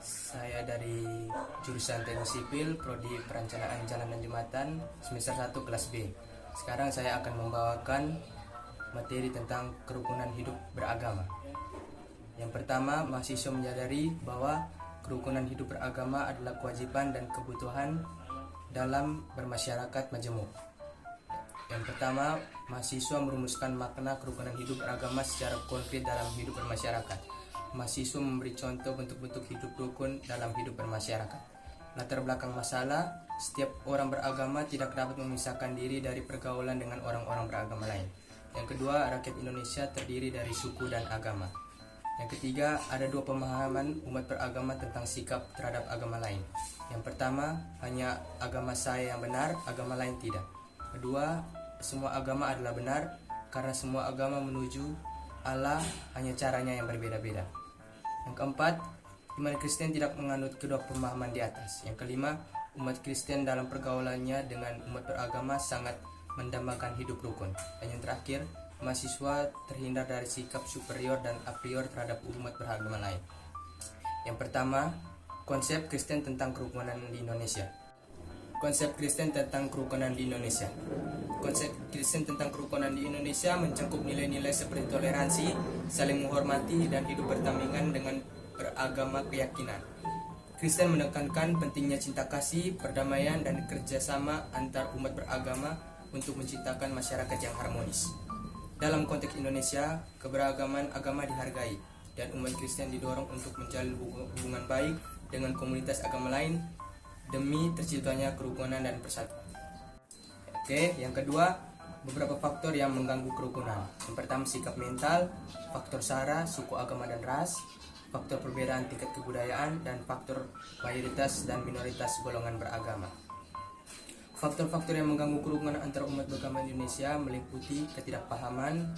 Saya dari jurusan Teknik Sipil, Prodi Perencanaan Jalan dan Jembatan, semester 1 kelas B. Sekarang saya akan membawakan materi tentang kerukunan hidup beragama. Yang pertama, mahasiswa menyadari bahwa kerukunan hidup beragama adalah kewajiban dan kebutuhan dalam bermasyarakat majemuk. Yang pertama, mahasiswa merumuskan makna kerukunan hidup beragama secara konkret dalam hidup bermasyarakat. Mahasiswa memberi contoh bentuk-bentuk hidup rukun dalam hidup bermasyarakat. Latar belakang masalah, setiap orang beragama tidak dapat memisahkan diri dari pergaulan dengan orang-orang beragama lain. Yang kedua, rakyat Indonesia terdiri dari suku dan agama. Yang ketiga, ada dua pemahaman umat beragama tentang sikap terhadap agama lain. Yang pertama, hanya agama saya yang benar, agama lain tidak. Kedua, semua agama adalah benar karena semua agama menuju Allah, hanya caranya yang berbeda-beda. Yang keempat, iman Kristen tidak menganut kedua pemahaman di atas. Yang kelima, umat Kristen dalam pergaulannya dengan umat beragama sangat mendambakan hidup rukun. Dan yang terakhir, mahasiswa terhindar dari sikap superior dan a priori terhadap umat beragama lain. Yang pertama, konsep Kristen tentang kerukunan di Indonesia. Konsep Kristen tentang kerukunan di Indonesia. Konsep Kristen tentang kerukunan di Indonesia mencakup nilai-nilai seperti toleransi, saling menghormati, dan hidup berdampingan dengan beragama keyakinan. Kristen menekankan pentingnya cinta kasih, perdamaian, dan kerjasama antar umat beragama untuk menciptakan masyarakat yang harmonis. Dalam konteks Indonesia, keberagaman agama dihargai, dan umat Kristen didorong untuk menjalin hubungan baik dengan komunitas agama lain demi terciptanya kerukunan dan persatuan. Oke, yang kedua, beberapa faktor yang mengganggu kerukunan. Yang pertama, sikap mental, faktor sara, suku, agama, dan ras, faktor perbedaan tingkat kebudayaan, dan faktor mayoritas dan minoritas golongan beragama. Faktor-faktor yang mengganggu kerukunan antara umat beragama Indonesia meliputi ketidakpahaman,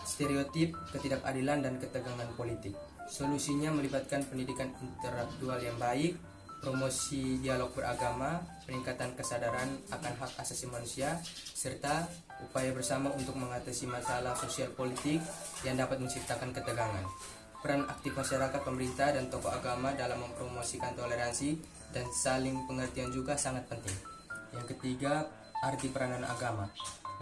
stereotip, ketidakadilan, dan ketegangan politik. Solusinya melibatkan pendidikan intelektual yang baik, promosi dialog beragama, peningkatan kesadaran akan hak asasi manusia, serta upaya bersama untuk mengatasi masalah sosial politik yang dapat menciptakan ketegangan. Peran aktif masyarakat, pemerintah, dan tokoh agama dalam mempromosikan toleransi dan saling pengertian juga sangat penting. Yang ketiga, arti peranan agama.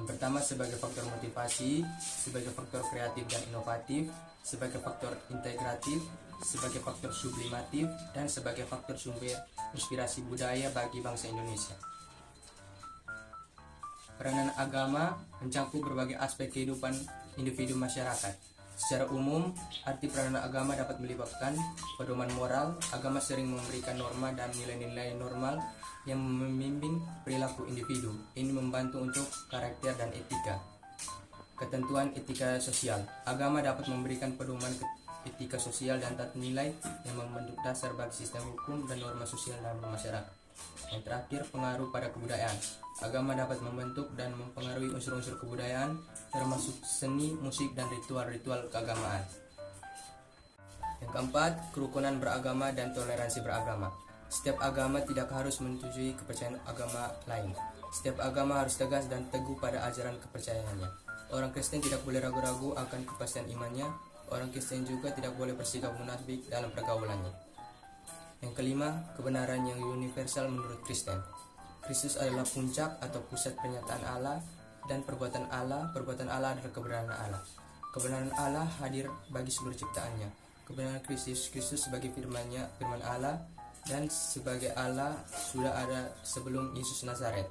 Yang pertama, sebagai faktor motivasi, sebagai faktor kreatif dan inovatif, sebagai faktor integratif, sebagai faktor sublimatif, dan sebagai faktor sumber inspirasi budaya bagi bangsa Indonesia. Peranan agama mencakup berbagai aspek kehidupan individu masyarakat. Secara umum, arti peranan agama dapat melibatkan pedoman moral. Agama sering memberikan norma dan nilai-nilai normal yang membimbing perilaku individu. Ini membantu untuk karakter dan etika. Ketentuan etika sosial. Agama dapat memberikan pedoman etika sosial dan tata nilai yang membentuk dasar bagi sistem hukum dan norma sosial dalam masyarakat. Yang terakhir, pengaruh pada kebudayaan. Agama dapat membentuk dan mempengaruhi unsur-unsur kebudayaan, termasuk seni, musik, dan ritual-ritual keagamaan. Yang keempat, kerukunan beragama dan toleransi beragama. Setiap agama tidak harus menyetujui kepercayaan agama lain. Setiap agama harus tegas dan teguh pada ajaran kepercayaannya. Orang Kristen tidak boleh ragu-ragu akan kepastian imannya. Orang Kristen juga tidak boleh bersikap munafik dalam pergaulannya. Yang kelima, kebenaran yang universal menurut Kristen. Kristus adalah puncak atau pusat pernyataan Allah dan perbuatan Allah. Perbuatan Allah adalah kebenaran Allah. Kebenaran Allah hadir bagi seluruh ciptaannya. Kebenaran Kristus sebagai firman Allah dan sebagai Allah sudah ada sebelum Yesus Nazaret.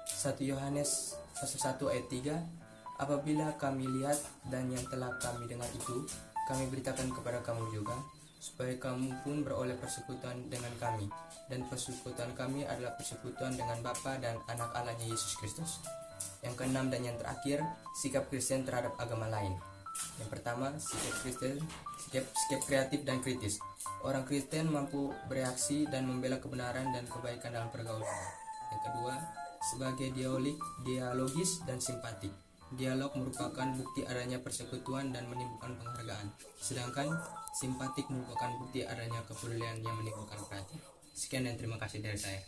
1 Yohanes 1 ayat 3. Apabila kami lihat dan yang telah kami dengar itu, kami beritakan kepada kamu juga, supaya kamu pun beroleh persekutuan dengan kami. Dan persekutuan kami adalah persekutuan dengan Bapa dan Anak Allahnya Yesus Kristus. Yang keenam dan yang terakhir, sikap Kristen terhadap agama lain. Yang pertama, sikap kreatif dan kritis. Orang Kristen mampu bereaksi dan membela kebenaran dan kebaikan dalam pergaulan. Yang kedua, sebagai dialogis dan simpatik. Dialog merupakan bukti adanya persekutuan dan menimbulkan penghargaan, sedangkan simpatik merupakan bukti adanya kepedulian yang menimbulkan perhatian. Sekian dan terima kasih dari saya.